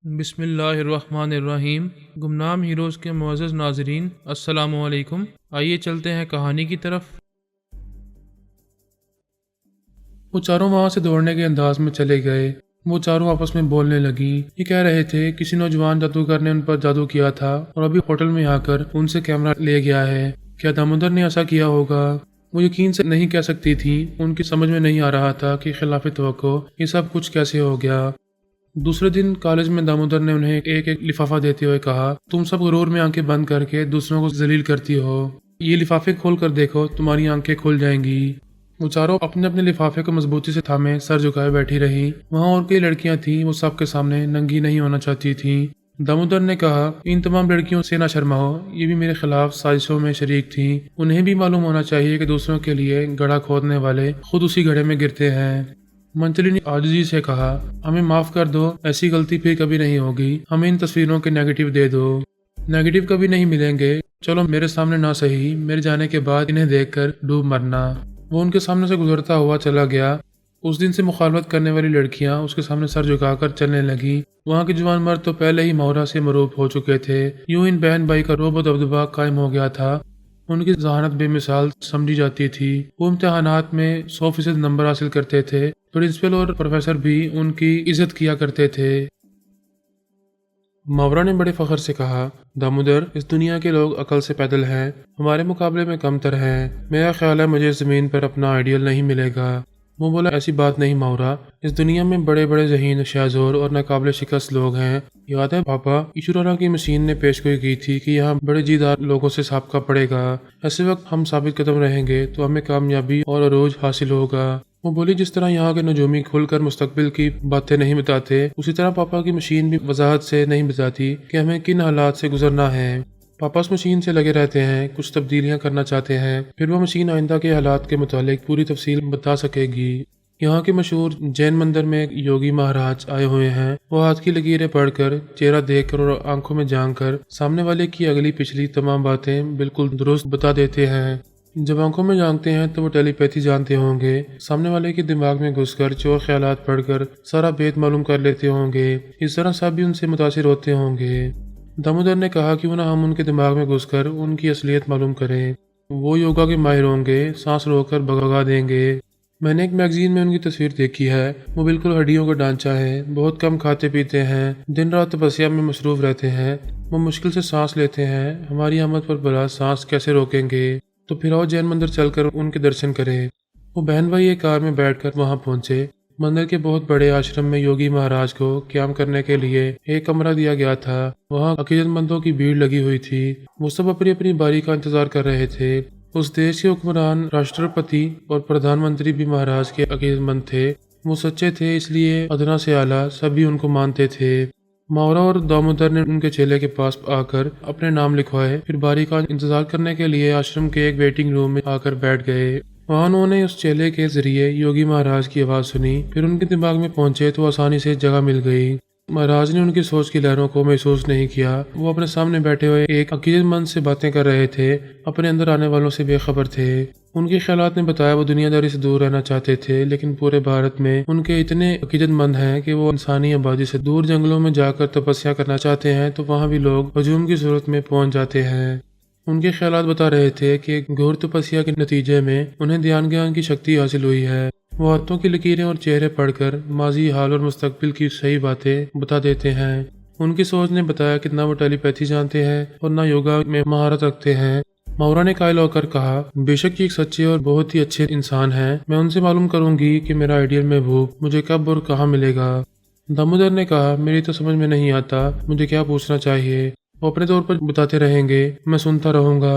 بسم اللہ الرحمن الرحیم۔ گمنام ہیروز کے معزز ناظرین، السلام علیکم۔ آئیے چلتے ہیں کہانی کی طرف۔ وہ چاروں وہاں سے دوڑنے کے انداز میں چلے گئے۔ وہ چاروں آپس میں بولنے لگی۔ یہ کہہ رہے تھے کسی نوجوان جادوگر نے ان پر جادو کیا تھا اور ابھی ہوٹل میں آ کر ان سے کیمرہ لے گیا ہے۔ کیا دامودر نے ایسا کیا ہوگا؟ وہ یقین سے نہیں کہہ سکتی تھی۔ ان کی سمجھ میں نہیں آ رہا تھا کہ خلاف توقع یہ سب کچھ کیسے ہو گیا۔ دوسرے دن کالج میں دامودر نے انہیں ایک لفافہ دیتے ہوئے کہا، تم سب غرور میں آنکھیں بند کر کے دوسروں کو ذلیل کرتی ہو، یہ لفافے کھول کر دیکھو، تمہاری آنکھیں کھل جائیں گی۔ وہ چاروں اپنے اپنے لفافے کو مضبوطی سے تھامے سر جھکائے بیٹھی رہی۔ وہاں اور کئی لڑکیاں تھیں، وہ سب کے سامنے ننگی نہیں ہونا چاہتی تھیں۔ دامودر نے کہا، ان تمام لڑکیوں سے نہ شرماؤ، یہ بھی میرے خلاف سازشوں میں شریک تھیں۔ انہیں بھی معلوم ہونا چاہیے کہ دوسروں کے لیے گڑھا کھودنے والے خود اسی گڑھے میں گرتے ہیں۔ منچلی نے عاجزی سے کہا، ہمیں معاف کر دو، ایسی غلطی پھر کبھی نہیں ہوگی، ہمیں ان تصویروں کے نیگیٹو دے دو۔ نیگیٹو کبھی نہیں ملیں گے، چلو میرے سامنے نہ صحیح، میرے جانے کے بعد انہیں دیکھ کر ڈوب مرنا۔ وہ ان کے سامنے سے گزرتا ہوا چلا گیا۔ اس دن سے مخالفت کرنے والی لڑکیاں اس کے سامنے سر جھکا کر چلنے لگی۔ وہاں کے جوان مرد تو پہلے ہی مورا سے مروب ہو چکے تھے۔ یوں ان بہن بھائی کا رعب و دبدبہ قائم ہو گیا تھا۔ ان کی ذہانت بے مثال سمجھی جاتی تھی۔ وہ امتحانات میں 100% نمبر حاصل کرتے تھے۔ پرنسپل اور پروفیسر بھی ان کی عزت کیا کرتے تھے۔ ماورا نے بڑے فخر سے کہا، دامودر، اس دنیا کے لوگ عقل سے پیدل ہیں، ہمارے مقابلے میں کم تر ہیں۔ میرا خیال ہے مجھے زمین پر اپنا آئیڈیل نہیں ملے گا۔ وہ بولا، ایسی بات نہیں ماورا، اس دنیا میں بڑے بڑے ذہین، شہزور اور ناقابل شکست لوگ ہیں۔ یاد ہے پاپا، ایشورا کی مشین نے پیشگوئی کی تھی کہ یہاں بڑے جیدار لوگوں سے سابقہ پڑے گا۔ ایسے وقت ہم ثابت قدم رہیں گے تو ہمیں کامیابی اور عروج حاصل ہوگا۔ وہ بولی، جس طرح یہاں کے نجومی کھل کر مستقبل کی باتیں نہیں بتاتے، اسی طرح پاپا کی مشین بھی وضاحت سے نہیں بتاتی کہ ہمیں کن حالات سے گزرنا ہے۔ پاپا اس مشین سے لگے رہتے ہیں، کچھ تبدیلیاں کرنا چاہتے ہیں، پھر وہ مشین آئندہ کے حالات کے متعلق پوری تفصیل بتا سکے گی۔ یہاں کے مشہور جین مندر میں یوگی مہاراج آئے ہوئے ہیں۔ وہ ہاتھ کی لکیریں پڑھ کر، چہرہ دیکھ کر اور آنکھوں میں جھانک کر سامنے والے کی اگلی پچھلی تمام باتیں بالکل درست بتا دیتے ہیں۔ جب آنکھوں میں جھانکتے ہیں تو وہ ٹیلی پیتھی جانتے ہوں گے۔ سامنے والے کے دماغ میں گھس کر چور خیالات پڑھ کر سارا بھید معلوم کر لیتے ہوں گے۔ اس طرح سب بھی ان سے متاثر ہوتے ہوں گے۔ دامودر نے کہا، کیوں نہ ہم ان کے دماغ میں گھس کر ان کی اصلیت معلوم کریں۔ وہ یوگا کے ماہر ہوں گے، سانس روک کر بھگا دیں گے۔ میں نے ایک میگزین میں ان کی تصویر دیکھی ہے۔ وہ بالکل ہڈیوں کا ڈھانچہ ہے، بہت کم کھاتے پیتے ہیں، دن رات تپسیا میں مصروف رہتے ہیں۔ وہ مشکل سے سانس لیتے ہیں۔ ہماری آمد پر بلا سانس کیسے روکیں گے؟ تو پھر آؤ جین مندر چل کر ان کے درشن کریں۔ وہ بہن بھائی ایک کار میں بیٹھ کر وہاں پہنچے۔ مندر کے بہت بڑے آشرم میں یوگی مہاراج کو قیام کرنے کے لیے ایک کمرہ دیا گیا تھا۔ وہاں عقیدت مندوں کی بھیڑ لگی ہوئی تھی۔ وہ سب اپنی اپنی باری کا انتظار کر رہے تھے۔ اس دیش کے حکمران، راشٹرپتی اور پردھان منتری بھی مہاراج کے عقیدت مند تھے۔ وہ سچے تھے، اس لیے ادنا سے اعلیٰ سبھی ان کو مانتے تھے۔ ماورا اور دامودر نے ان کے چیلے کے پاس آ کر اپنے نام لکھوائے، پھر باری کا انتظار کرنے کے لیے آشرم کے ایک ویٹنگ روم میں آ کر بیٹھ گئے۔ وہاں انہوں نے اس چیلے کے ذریعے یوگی مہاراج کی آواز سنی، پھر ان کے دماغ میں پہنچے تو آسانی سے جگہ مل گئی۔ مہاراج نے ان کی سوچ کی لہروں کو محسوس نہیں کیا۔ وہ اپنے سامنے بیٹھے ہوئے ایک عقیدت مند سے باتیں کر رہے تھے، اپنے اندر آنے والوں سے بے خبر تھے۔ ان کے خیالات نے بتایا وہ دنیا داری سے دور رہنا چاہتے تھے، لیکن پورے بھارت میں ان کے اتنے عقیدت مند ہیں کہ وہ انسانی آبادی سے دور جنگلوں میں جا کر تپسیا کرنا چاہتے ہیں تو وہاں بھی لوگ ہجوم کی صورت میں پہنچ جاتے ہیں۔ ان کے خیالات بتا رہے تھے کہ گھور تپسیا کے نتیجے میں انہیں دھیان گیان کی شکتی حاصل ہوئی ہے۔ وہ ہاتھوں کی لکیریں اور چہرے پڑھ کر ماضی، حال اور مستقبل کی صحیح باتیں بتا دیتے ہیں۔ ان کی سوچ نے بتایا کتنا وہ ٹیلی پیتھی جانتے ہیں اور نہ یوگا میں مہارت رکھتے ہیں۔ ماورا نے قائل ہو کر کہا، بے شک یہ ایک سچے اور بہت ہی اچھے انسان ہیں۔ میں ان سے معلوم کروں گی کہ میرا آئیڈیل محبوب مجھے کب اور کہاں ملے گا۔ دامودر نے کہا، میری تو سمجھ میں نہیں آتا، مجھے کیا پوچھنا چاہیے؟ وہ اپنے طور پر بتاتے رہیں گے، میں سنتا رہوں گا۔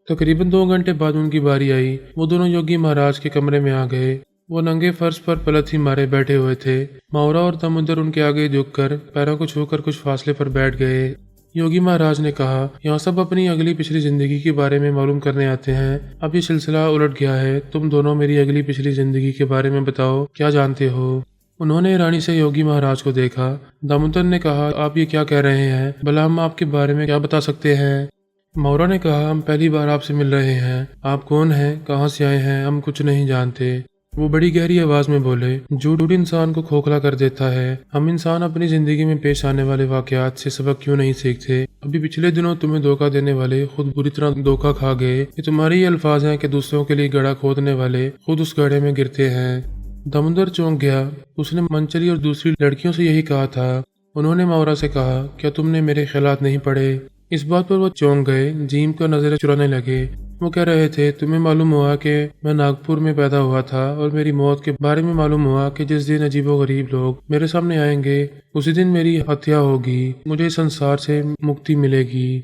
تقریباً 2 گھنٹے بعد ان کی باری آئی۔ وہ دونوں یوگی مہاراج کے کمرے میں آ گئے۔ وہ ننگے فرش پر پلت ہی مارے بیٹھے ہوئے تھے۔ ماورا اور دامودر ان کے آگے جھک کر پیروں کو چھو کر کچھ فاصلے پر بیٹھ گئے۔ یوگی مہاراج نے کہا، یہاں سب اپنی اگلی پچھلی زندگی کے بارے میں معلوم کرنے آتے ہیں۔ اب یہ سلسلہ الٹ گیا ہے، تم دونوں میری اگلی پچھلی زندگی کے بارے میں بتاؤ، کیا جانتے ہو؟ انہوں نے حیرانی سے یوگی مہاراج کو دیکھا۔ دامودر نے کہا، آپ یہ کیا کہہ رہے ہیں؟ بھلا ہم آپ کے بارے میں کیا بتا سکتے ہیں؟ ماورا نے کہا، ہم پہلی بار آپ سے مل رہے ہیں۔ آپ کون ہیں؟ کہاں سے آئے ہیں؟ ہم کچھ نہیں جانتے۔ वो बड़ी गहरी आवाज में बोले, झूठ इंसान को खोखला कर देता है। हम इंसान अपनी जिंदगी में पेश आने वाले वाकयात से सबक क्यों नहीं सीखते? अभी पिछले दिनों तुम्हें धोखा देने वाले खुद बुरी तरह धोखा खा गए। ये तुम्हारे ही अल्फाज हैं कि दूसरों के लिए गड्ढा खोदने वाले खुद उस गड्ढे में गिरते हैं। दामोदर चौंक गया। उसने मंचली और दूसरी लड़कियों से यही कहा था। उन्होंने मावरा से कहा, क्या तुमने मेरे ख्यालात नहीं पढ़े? इस बात पर वो चौंक गए। जीम को नजरें चुराने लगे। वो कह रहे थे, तुम्हें मालूम हुआ कि मैं नागपुर में पैदा हुआ था और मेरी मौत के बारे में मालूम हुआ कि जिस दिन अजीबोगरीब लोग मेरे सामने आएंगे उसी दिन मेरी हत्या होगी, मुझे इस संसार से मुक्ति मिलेगी।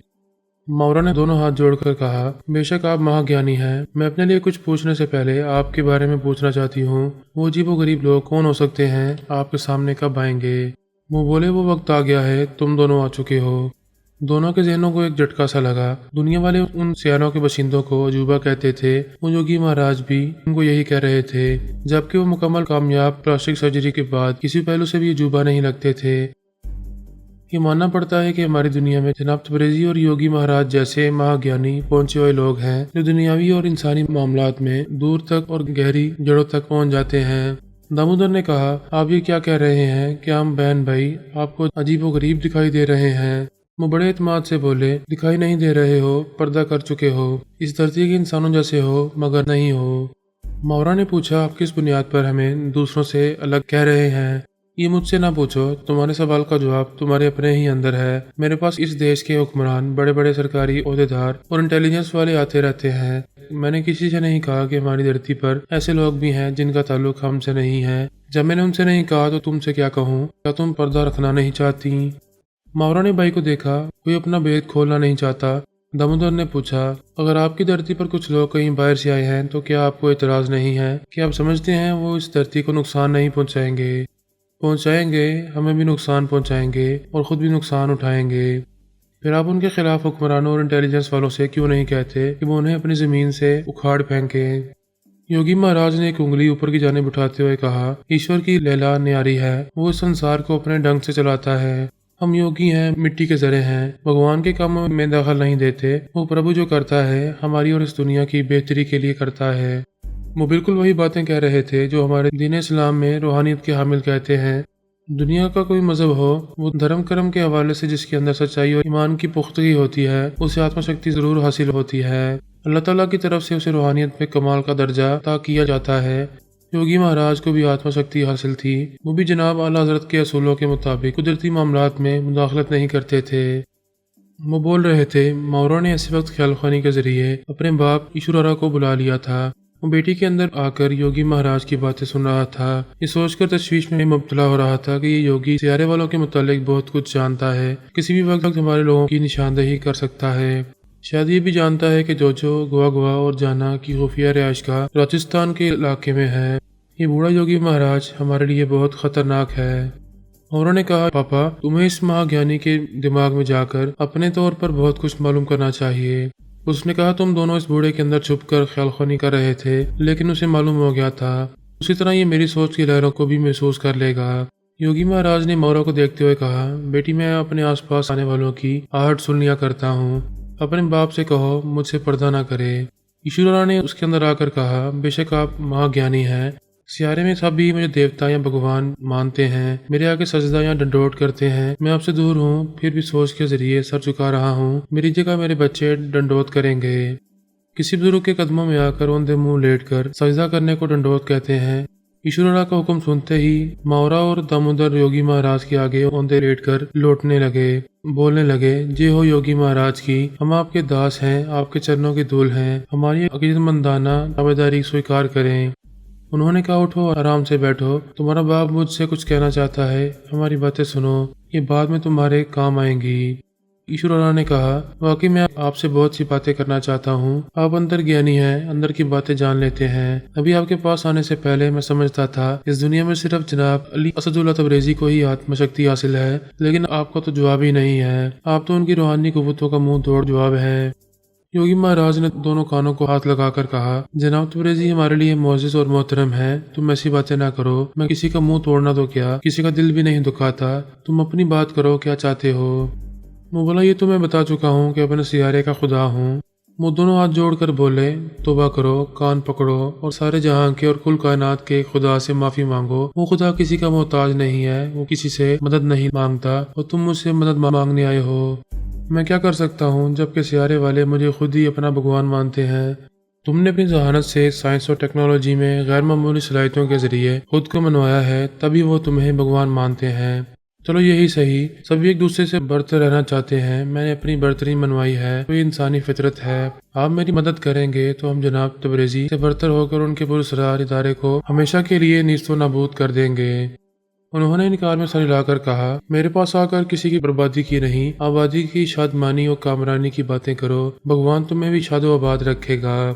मावरा ने दोनों हाथ जोड़कर कहा, बेशक आप महाज्ञानी हैं, मैं अपने लिए कुछ पूछने से पहले आपके बारे में पूछना चाहती हूँ। वो अजीबोगरीब लोग कौन हो सकते हैं? आपके सामने कब आएंगे? वो बोले, वो वक्त आ गया है, तुम दोनों आ चुके हो। दोनों के जहनों को एक झटका सा लगा। दुनिया वाले उन सियारों के बशिंदों को अजूबा कहते थे, वो योगी महाराज भी उनको यही कह रहे थे, जबकि वो मुकम्मल कामयाब प्लास्टिक सर्जरी के बाद किसी पहलू से भी अजूबा नहीं लगते थे। ये मानना पड़ता है कि हमारी दुनिया में जनाब तबरेज़ी और योगी महाराज जैसे महाज्ञानी पहुंचे हुए लोग हैं जो दुनियावी और इंसानी मामलात में दूर तक और गहरी जड़ों तक पहुंच जाते हैं। दामोदर ने कहा, आप ये क्या कह रहे हैं? क्या हम बहन भाई आपको अजीबोगरीब दिखाई दे रहे हैं? वो बड़े एतमाद से बोले, दिखाई नहीं दे रहे हो, पर्दा कर चुके हो, इस धरती के इंसानों जैसे हो मगर नहीं हो। मावरा ने पूछा, आप किस बुनियाद पर हमें दूसरों से अलग कह रहे हैं? ये मुझसे ना पूछो, तुम्हारे सवाल का जवाब तुम्हारे अपने ही अंदर है। मेरे पास इस देश के हुक्मरान, बड़े बड़े सरकारी ओहदेदार और इंटेलिजेंस वाले आते रहते हैं। मैंने किसी से नहीं कहा कि हमारी धरती पर ऐसे लोग भी हैं जिनका ताल्लुक हमसे नहीं है। जब मैंने उनसे नहीं कहा तो तुमसे क्या कहूँ? क्या तुम पर्दा रखना नहीं चाहती? मावरा ने भाई को देखा, कोई अपना भेद खोलना नहीं चाहता। दामोदर ने पूछा, अगर आपकी धरती पर कुछ लोग कहीं बाहर से आए हैं तो क्या आपको एतराज नहीं है? क्या आप समझते हैं वो इस धरती को नुकसान नहीं पहुंचाएंगे? पहुंचाएंगे, हमें भी नुकसान पहुंचाएंगे और खुद भी नुकसान उठाएंगे। फिर आप उनके खिलाफ हुक्मरानों और इंटेलिजेंस वालों से क्यों नहीं कहते कि वो उन्हें अपनी जमीन से उखाड़ फेंके? योगी महाराज ने एक उंगली ऊपर की जानिब उठाते हुए कहा, ईश्वर की लैला न्यारी है, वो इस संसार को अपने ढंग से चलाता है। हम योगी हैं, मिट्टी के जरे हैं, भगवान के कामों में दखल नहीं देते। वो प्रभु जो करता है हमारी और इस दुनिया की बेहतरी के लिए करता है। वो बिल्कुल वही बातें कह रहे थे जो हमारे दीन इस्लाम में रूहानियत के हामिल कहते हैं। दुनिया का कोई मजहब हो, वो धर्म कर्म के हवाले से जिसके अंदर सच्चाई और ईमान की पुख्तगी होती है, उसे आत्मशक्ति जरूर हासिल होती है। अल्लाह ताला की तरफ से उसे रूहानियत में कमाल का दर्जा अता किया जाता है। योगी महाराज को भी आत्मशक्ति हासिल थी। वो भी जनाब आला हजरत के असूलों के मुताबिक कुदरती मामलात में मुदाखलत नहीं करते थे। वो बोल रहे थे, मावरा ने इस वक्त ख्याल खानी के जरिए अपने बाप ईश्वरा को बुला लिया था। वो बेटी के अंदर आकर योगी महाराज की बातें सुन रहा था। ये सोचकर तशवीश में मुब्तला हो रहा था कि ये योगी सियारे वालों के मुतालिक बहुत कुछ जानता है, किसी भी वक्त हमारे लोगों की निशानदेही कर सकता है। शायद ये भी जानता है कि जोजो, गोवा गोवा और जाना की खुफिया रिहाइश का राजस्थान के इलाके में है। ये बूढ़ा योगी महाराज हमारे लिए बहुत खतरनाक है। उन्होंने कहा, पापा तुम्हें इस महाज्ञानी के दिमाग में जाकर अपने तौर पर बहुत कुछ मालूम करना चाहिए। उसने कहा, तुम दोनों इस बूढ़े के अंदर छुप कर ख्यालखानी कर रहे थे, लेकिन उसे मालूम हो गया था। उसी तरह ये मेरी सोच की लहरों को भी महसूस कर लेगा। योगी महाराज ने मावरा को देखते हुए कहा, बेटी मैं अपने आसपास आने वालों की आहट सुन लिया करता हूँ। अपने बाप से कहो मुझसे पर्दा ना करे। ईश्वरा ने उसके अंदर आकर कहा, बेशक आप महाज्ञानी हैं, सियारे में सब भी मुझे देवता या भगवान मानते हैं, मेरे आगे सजदा या डंडोट करते हैं। मैं आपसे दूर हूँ, फिर भी सोच के जरिए सर झुका रहा हूँ। मेरी जगह मेरे बच्चे डंडोत करेंगे। किसी बुजुर्ग के कदमों में आकर औंधे मुंह लेटकर सजदा करने को डंडोत कहते हैं। ईश्वरा का हुक्म सुनते ही मावरा और दामोदर योगी महाराज के आगे औंधे लेटकर लौटने लगे, बोलने लगे, जय हो योगी महाराज की, हम आपके दास हैं, आपके चरणों की धूल हैं, हमारी अकीदतमंदाना ताबेदारी स्वीकार करें। उन्होंने कहा, उठो, आराम से बैठो, तुम्हारा बाप मुझसे कुछ कहना चाहता है, हमारी बातें सुनो, ये बाद में तुम्हारे काम आएंगी। ईश्वरा ने कहा, वाकई मैं आपसे बहुत सी बातें करना चाहता हूँ। आप अंदर ज्ञानी हैं, अंदर की बातें जान लेते हैं। अभी आपके पास आने से पहले मैं समझता था इस दुनिया में सिर्फ जनाब अली असदुल्ला तबरेज़ी को ही आत्मशक्ति हासिल है, लेकिन आपका तो जवाब ही नहीं है। आप तो उनकी रूहानी कुव्वतों का मुंह तोड़ जवाब है। योगी महाराज ने दोनों कानों को हाथ लगाकर कहा, जनाब तबरेज़ी हमारे लिए मोअज़्ज़िज़ और मोहतरम है, तुम ऐसी बातें ना करो। मैं किसी का मुंह तोड़ना तो क्या, किसी का दिल भी नहीं दुखाता। तुम अपनी बात करो, क्या चाहते हो? वो बोला, ये तो मैं बता चुका हूँ कि अपने सियारे का खुदा हूँ। وہ دونوں ہاتھ جوڑ کر بولے، توبہ کرو، کان پکڑو اور سارے جہاں کے اور کل کائنات کے خدا سے معافی مانگو۔ وہ خدا کسی کا محتاج نہیں ہے، وہ کسی سے مدد نہیں مانگتا اور تم مجھ سے مدد مانگنے آئے ہو۔ میں کیا کر سکتا ہوں جبکہ سیارے والے مجھے خود ہی اپنا بھگوان مانتے ہیں۔ تم نے اپنی ذہانت سے سائنس اور ٹیکنالوجی میں غیر معمولی صلاحیتوں کے ذریعے خود کو منوایا ہے، تبھی وہ تمہیں بھگوان مانتے ہیں۔ چلو یہی صحیح، سبھی ایک دوسرے سے برتر رہنا چاہتے ہیں، میں نے اپنی برتری منوائی ہے، تو یہ انسانی فطرت ہے۔ آپ میری مدد کریں گے تو ہم جناب تبریزی سے برتر ہو کر ان کے پراسرار ادارے کو ہمیشہ کے لیے نیست و نابود کر دیں گے۔ انہوں نے انکار میں سر ہلا کر کہا، میرے پاس آ کر کسی کی بربادی کی نہیں، آبادی کی شادمانی اور کامرانی کی باتیں کرو، بھگوان تمہیں بھی شاد و آباد رکھے گا۔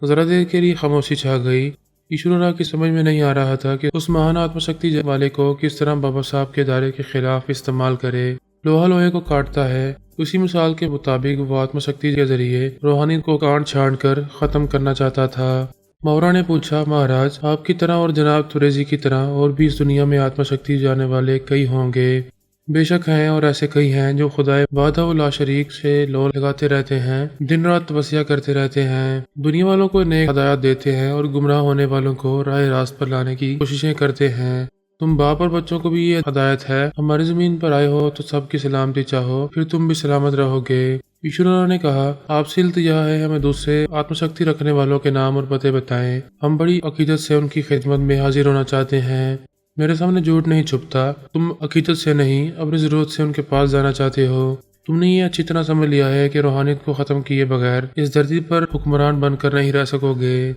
ذرا دیر کے لیے خاموشی چھا گئی۔ ایشورا کی سمجھ میں نہیں آ رہا تھا کہ اس مہان آتم شکتی والے کو کس طرح بابا صاحب کے ادارے کے خلاف استعمال کرے۔ لوہا لوہے کو کاٹتا ہے، اسی مثال کے مطابق وہ آتم شکتی کے ذریعے روحانی کو کاٹ چھاڑ کر ختم کرنا چاہتا تھا۔ مورا نے پوچھا، مہاراج آپ کی طرح اور جناب تبریزی کی طرح اور بھی اس دنیا میں آتم شکتی جانے والے کئی ہوں گے؟ بے شک ہیں، اور ایسے کئی ہیں جو خدائے وحدہ لا شریک سے لو لگاتے رہتے ہیں، دن رات تپسیا کرتے رہتے ہیں، دنیا والوں کو نیک ہدایات دیتے ہیں اور گمراہ ہونے والوں کو راہ راست پر لانے کی کوششیں کرتے ہیں۔ تم باپ اور بچوں کو بھی یہ ہدایت ہے، ہماری زمین پر آئے ہو تو سب کی سلامتی چاہو، پھر تم بھی سلامت رہو گے۔ ایشورا نے کہا، آپ سے التجا ہے ہمیں دوسرے آتم شکتی رکھنے والوں کے نام اور پتے بتائیں، ہم بڑی عقیدت سے ان کی خدمت میں حاضر ہونا چاہتے ہیں۔ میرے سامنے جھوٹ نہیں چھپتا، تم عقیدت سے نہیں اپنی ضرورت سے ان کے پاس جانا چاہتے ہو۔ تم نے یہ اچھی طرح سمجھ لیا ہے کہ روحانیت کو ختم کیے بغیر اس دھرتی پر حکمران بن کر نہیں رہ سکو گے۔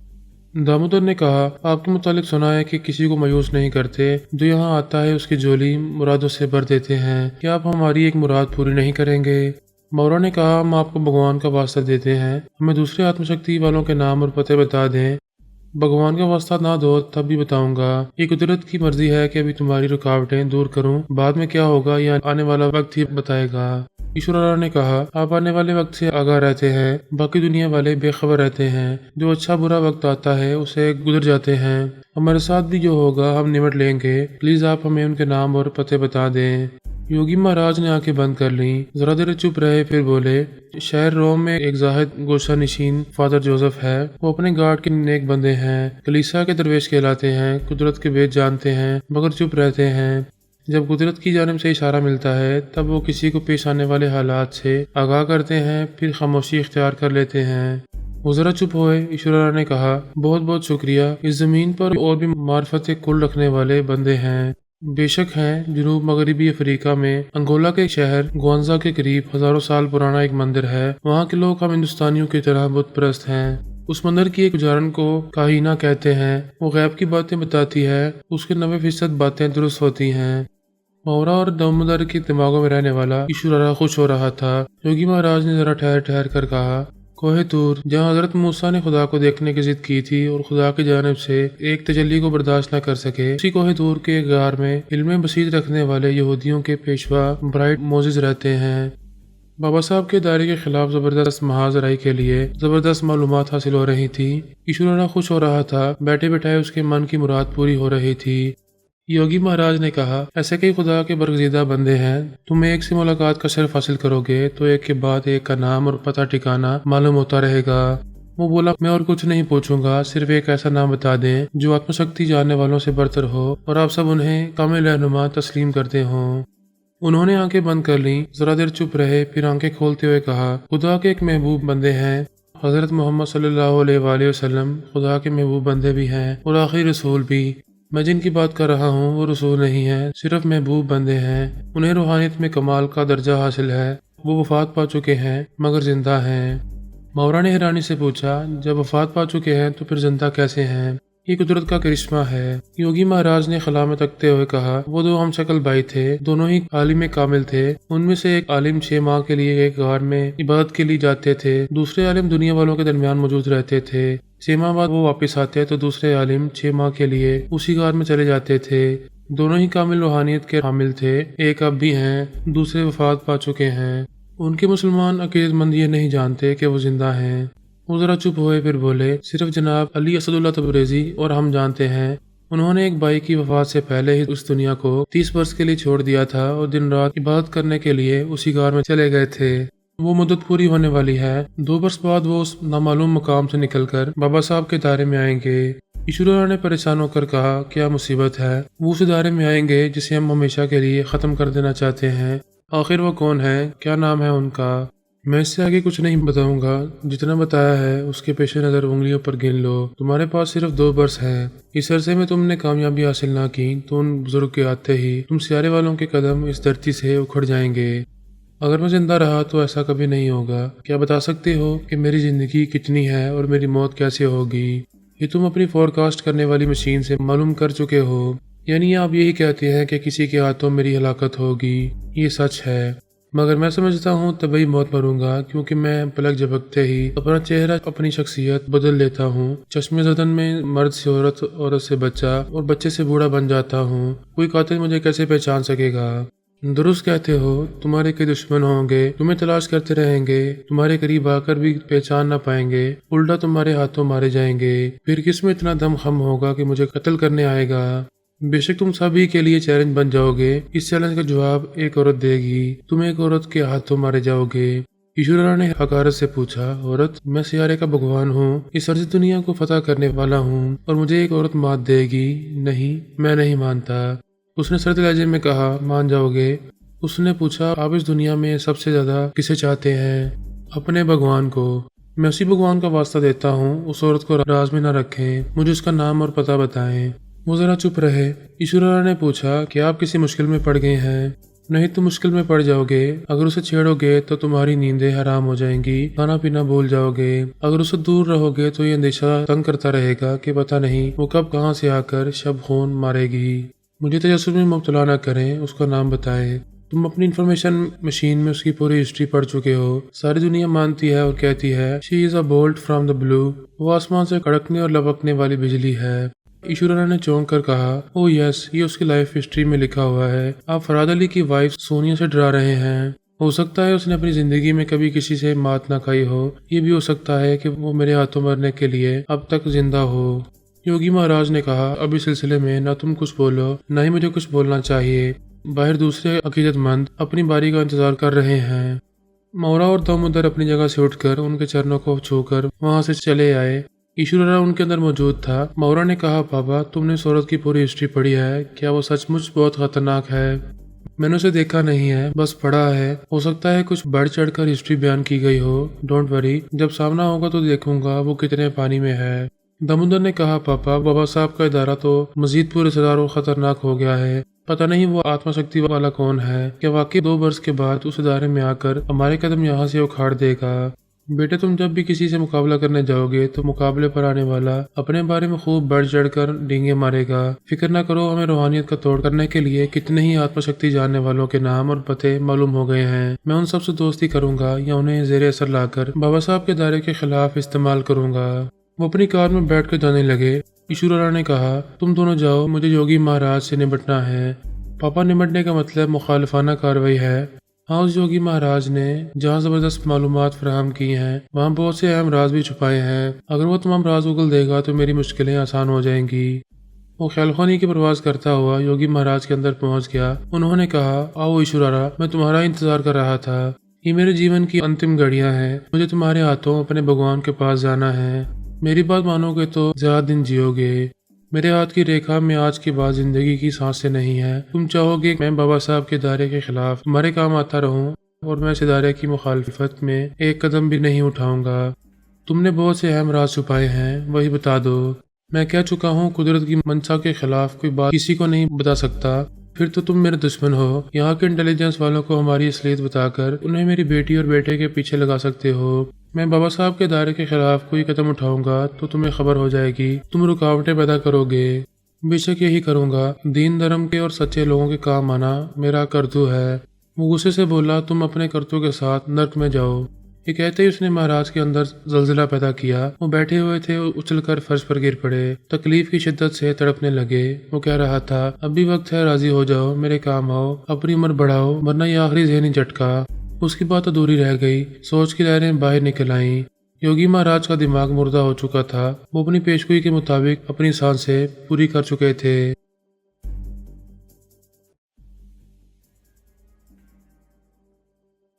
دامودر نے کہا، آپ کے متعلق سنا ہے کہ کسی کو مایوس نہیں کرتے، جو یہاں آتا ہے اس کی جولی مرادوں سے بھر دیتے ہیں، کیا آپ ہماری ایک مراد پوری نہیں کریں گے؟ مورا نے کہا، ہم آپ کو بھگوان کا واسطہ دیتے ہیں، ہمیں دوسرے آتم شکتی والوں کے نام اور پتے بتا دیں۔ بھگوان کا واسطہ نہ دو تب بھی بتاؤں گا، یہ قدرت کی مرضی ہے کہ ابھی تمہاری رکاوٹیں دور کروں، بعد میں کیا ہوگا یہ آنے والا وقت ہی بتائے گا۔ ایشورا نے کہا، آپ آنے والے وقت سے آگاہ رہتے ہیں، باقی دنیا والے بے خبر رہتے ہیں، جو اچھا برا وقت آتا ہے اسے گزر جاتے ہیں، ہمارے ساتھ بھی جو ہوگا ہم نمٹ لیں گے، پلیز آپ ہمیں ان کے نام اور پتے بتا دیں۔ یوگی مہاراج نے آنکھیں بند کر لیں، ذرا دیر چپ رہے، پھر بولے، شہر روم میں ایک زاہد گوشہ نشین فادر جوزف ہے، وہ اپنے گارڈ کے نیک بندے ہیں، کلیسا کے درویش کہلاتے ہیں، قدرت کے وید جانتے ہیں مگر چپ رہتے ہیں۔ جب قدرت کی جانب سے اشارہ ملتا ہے تب وہ کسی کو پیش آنے والے حالات سے آگاہ کرتے ہیں، پھر خاموشی اختیار کر لیتے ہیں۔ وہ ذرا چپ ہوئے۔ ایشورا نے کہا، بہت بہت شکریہ، اس زمین پر اور بھی معرفت کل رکھنے والے بندے ہیں۔ بے شک ہیں، جنوب مغربی افریقہ میں انگولا کے شہر گوانزا کے قریب ہزاروں سال پرانا ایک مندر ہے، وہاں کے لوگ ہم ہندوستانیوں کی طرح بت پرست ہیں۔ اس مندر کی ایک پجارن کو کاہینہ کہتے ہیں، وہ غیب کی باتیں بتاتی ہے، اس کے 90% باتیں درست ہوتی ہیں۔ مورا اور دامودر کے دماغوں میں رہنے والا ایشورا خوش ہو رہا تھا۔ یوگی مہاراج نے ذرا ٹھہر کر کہا، کوہ طور جہاں حضرت موسیٰ نے خدا کو دیکھنے کی ضد کی تھی اور خدا کی جانب سے ایک تجلی کو برداشت نہ کر سکے، اسی کوہ طور کے ایک غار میں علم بسیط رکھنے والے یہودیوں کے پیشوا برائٹ موزز رہتے ہیں۔ بابا صاحب کے ادارے کے خلاف زبردست محاذ رائی کے لیے زبردست معلومات حاصل ہو رہی تھی۔ ایشورا خوش ہو رہا تھا، بیٹھے بیٹھائے اس کے من کی مراد پوری ہو رہی تھی۔ یوگی مہاراج نے کہا، ایسے کئی خدا کے برگزیدہ بندے ہیں، تم ایک سے ملاقات کا شرف حاصل کرو گے تو ایک کے بعد ایک کا نام اور پتہ ٹھکانہ معلوم ہوتا رہے گا۔ وہ بولا، میں اور کچھ نہیں پوچھوں گا، صرف ایک ایسا نام بتا دیں جو آتم شکتی جاننے والوں سے برتر ہو اور آپ سب انہیں کامل رہنما تسلیم کرتے ہوں۔ انہوں نے آنکھیں بند کر لیں، ذرا دیر چپ رہے، پھر آنکھیں کھولتے ہوئے کہا، خدا کے ایک محبوب بندے ہیں، حضرت محمد صلی اللہ علیہ وآلہ وسلم خدا کے محبوب بندے بھی ہیں اور آخری رسول بھی۔ میں جن کی بات کر رہا ہوں وہ رسول نہیں ہیں، صرف محبوب بندے ہیں، انہیں روحانیت میں کمال کا درجہ حاصل ہے، وہ وفات پا چکے ہیں مگر زندہ ہیں۔ مورا نے حیرانی سے پوچھا، جب وفات پا چکے ہیں تو پھر زندہ کیسے ہیں؟ یہ قدرت کا کرشمہ ہے۔ یوگی مہاراج نے خلا میں تکتے ہوئے کہا، وہ دو ہم شکل بھائی تھے، دونوں ہی عالم کامل تھے، ان میں سے ایک عالم 6 ماہ کے لیے ایک غار میں عبادت کے لیے جاتے تھے، دوسرے عالم دنیا والوں کے درمیان موجود رہتے تھے، 6 ماہ بعد وہ واپس آتے تو دوسرے عالم 6 ماہ کے لیے اسی غار میں چلے جاتے تھے، دونوں ہی کامل روحانیت کے حامل تھے، ایک اب بھی ہیں، دوسرے وفات پا چکے ہیں، ان کے مسلمان عقیدت مند یہ نہیں جانتے کہ وہ زندہ ہیں۔ وہ ذرا چپ ہوئے، پھر بولے، صرف جناب علی اسد اللہ تبریزی اور ہم جانتے ہیں، انہوں نے ایک بھائی کی وفات سے پہلے ہی اس دنیا کو 30 برس کے لیے چھوڑ دیا تھا اور دن رات عبادت کرنے کے لیے اسی غار میں چلے گئے تھے۔ वो मुद्दत पूरी होने वाली है। 2 बरस बाद वो उस नामालूम मकाम से निकलकर बाबा साहब के दायरे में आएंगे। ईश्वरा ने परेशान होकर कहा, क्या मुसीबत है? वो उस दायरे में आएंगे जिसे हम हमेशा के लिए खत्म कर देना चाहते हैं। आखिर वो कौन है? क्या नाम है उनका? मैं इससे आगे कुछ नहीं बताऊंगा। जितना बताया है उसके पेश नज़र उंगलियों पर गिन लो। तुम्हारे पास सिर्फ 2 बरस हैं। इस अरसे में तुमने कामयाबी हासिल ना की तो उन बुजुर्ग के आते ही तुम सियारे वालों के कदम इस धरती से उखड़ जाएंगे। अगर मैं जिंदा रहा तो ऐसा कभी नहीं होगा। क्या बता सकते हो कि मेरी जिंदगी कितनी है और मेरी मौत कैसे होगी? ये तुम अपनी फोरकास्ट करने वाली मशीन से मालूम कर चुके हो। यानी आप यही कहते हैं कि किसी के हाथों मेरी हलाकत होगी। ये सच है, मगर मैं समझता हूँ तभी मौत मरूंगा, क्योंकि मैं पलक झपकते ही अपना चेहरा, अपनी शख्सियत बदल लेता हूँ। चश्मे ज़दन में मर्द से औरत, औरत से बच्चा और बच्चे से बूढ़ा बन जाता हूँ। कोई कातिल मुझे कैसे पहचान सकेगा? दुरुस्त कहते हो, तुम्हारे कई दुश्मन होंगे, तुम्हें तलाश करते रहेंगे, तुम्हारे करीब आकर भी पहचान ना पाएंगे, उल्टा तुम्हारे हाथों मारे जाएंगे। फिर किस में इतना दम खम होगा कि मुझे कत्ल करने आएगा? बेशक तुम सभी के लिए चैलेंज बन जाओगे। इस चैलेंज का जवाब एक औरत देगी। तुम एक औरत के हाथों मारे जाओगे। ईश्वरा ने हकारत से पूछा, औरत? मैं सियारे का भगवान हूँ, इस अर्ज़ दुनिया को फतह करने वाला हूँ, और मुझे एक औरत मात देगी? नहीं, मैं नहीं मानता। उसने सर्द लहजे में कहा, मान जाओगे? उसने पूछा, आप इस दुनिया में सबसे ज्यादा किसे चाहते हैं? अपने भगवान को। मैं उसी भगवान का वास्ता देता हूँ, उस औरत को राज में न रखें, मुझे उसका नाम और पता बताएं। वो जरा चुप रहे। ईश्वरा ने पूछा, क्या आप किसी मुश्किल में पड़ गए हैं? नहीं तो मुश्किल में पड़ जाओगे। अगर उसे छेड़ोगे तो तुम्हारी नींदें हराम हो जाएंगी, खाना पीना भूल जाओगे। अगर उससे दूर रहोगे तो ये अंदेशा तंग करता रहेगा कि पता नहीं वो कब कहाँ से आकर शब खून मारेगी। मुझे तजस्सुस में मुब्तला न करें, उसका नाम बताएं। तुम अपनी इंफॉर्मेशन मशीन में उसकी पूरी हिस्ट्री पढ़ चुके हो। सारी दुनिया मानती है और कहती है, she is a bolt from the blue. वो आसमान से कड़कने और लपकने वाली बिजली है। ईश्वरा ने चौंक कर कहा, ओ यस, ये उसकी लाइफ हिस्ट्री में लिखा हुआ है। आप फराद अली की वाइफ सोनिया से डरा रहे हैं। हो सकता है उसने अपनी जिंदगी में कभी किसी से मात ना खाई हो। ये भी हो सकता है कि वो मेरे हाथों मरने के लिए अब तक जिंदा हो। योगी महाराज ने कहा, अब इस सिलसिले में न तुम कुछ बोलो, न ही मुझे कुछ बोलना चाहिए। बाहर दूसरे अकीदतमंद अपनी बारी का इंतजार कर रहे हैं। मौरा और दामोदर अपनी जगह से उठकर उनके चरणों को छूकर वहां से चले आए। ईश्वरा उनके अंदर मौजूद था। मौरा ने कहा, बाबा, तुमने इस औरत की पूरी हिस्ट्री पढ़ी है? क्या वो सचमुच बहुत खतरनाक है? मैंने उसे देखा नहीं है, बस पढ़ा है। हो सकता है कुछ बढ़ चढ़ कर हिस्ट्री बयान की गई हो। डोंट वरी, जब सामना होगा तो देखूंगा वो कितने पानी में है। दामोदर ने कहा, पापा, बाबा साहब का इदारा तो मजीद पुरअसरार और खतरनाक हो गया है। पता नहीं वो आत्मशक्ति वाला कौन है। क्या वाकई 2 बरस के बाद उस इदारे में आकर हमारे कदम यहाँ से उखाड़ देगा? बेटे, तुम जब भी किसी से मुकाबला करने जाओगे तो मुकाबले पर आने वाला अपने बारे में खूब बढ़ चढ़ कर डींगे मारेगा। फिक्र न करो, हमें रूहानियत का तोड़ करने के लिए कितने ही आत्मशक्ति जानने वालों के नाम और पते मालूम हो गए हैं। मैं उन सबसे दोस्ती करूंगा या उन्हें जेर असर लाकर बाबा साहब के दायरे के खिलाफ इस्तेमाल करूंगा। वो अपनी कार में बैठ कर जाने लगे। ईश्वरा ने कहा, तुम दोनों जाओ, मुझे योगी महाराज से निपटना है। पापा, निपटने का मतलब मुखालिफाना कार्रवाई है। हाँ, उस योगी महाराज ने जहाँ जबरदस्त मालूमात फराहम की हैं, वहाँ बहुत से अहम राज भी छुपाए हैं। अगर वो तमाम राज उगल देगा तो मेरी मुश्किलें आसान हो जाएंगी। वो ख्यालखानी की परवाज करता हुआ योगी महाराज के अंदर पहुंच गया। उन्होंने कहा, आओ ईश्वरा, मैं तुम्हारा इंतजार कर रहा था। ये मेरे जीवन की अंतिम घड़ियां हैं। मुझे तुम्हारे हाथों अपने भगवान के पास जाना है। मेरी बात मानोगे तो ज्यादा दिन जियोगे। मेरे हाथ की रेखा में आज के बाद जिंदगी की सांसें नहीं है। तुम चाहोगे मैं बाबा साहब के दायरे के खिलाफ तुम्हारे काम आता रहूं, और मैं इस दायरे की मुखालफत में एक कदम भी नहीं उठाऊंगा। तुमने बहुत से अहम राज छुपाए हैं, वही बता दो। मैं कह चुका हूँ, कुदरत की मंशा के खिलाफ कोई बात किसी को नहीं बता सकता। फिर तो तुम मेरे दुश्मन हो। यहाँ के इंटेलिजेंस वालों को हमारी असलियत बताकर उन्हें मेरी बेटी और बेटे के पीछे लगा सकते हो। मैं बाबा साहब के दायरे के खिलाफ कोई कदम उठाऊंगा तो तुम्हें खबर हो जाएगी। तुम रुकावटें पैदा करोगे। बेशक यही करूंगा। दीन धर्म के और सच्चे लोगों के काम आना मेरा कर्तव्य है। वो गुस्से से बोला, तुम अपने कर्तव्य के साथ नर्क में जाओ। ये कहते ही उसने महाराज के अंदर जलजिला पैदा किया। वो बैठे हुए थे, उछलकर फर्श पर गिर पड़े। तकलीफ की शिद्दत से तड़पने लगे। वो कह रहा था, अब भी वक्त है, राजी हो जाओ, मेरे काम आओ, अपनी उम्र बढ़ाओ, वरना ये आखिरी ज़हनी झटका। उसकी बात अधूरी रह गई। सोच की लहरें बाहर निकल आईं। योगी महाराज का दिमाग मुर्दा हो चुका था। वो अपनी पेशगोई के मुताबिक अपनी सांसें पूरी कर चुके थे।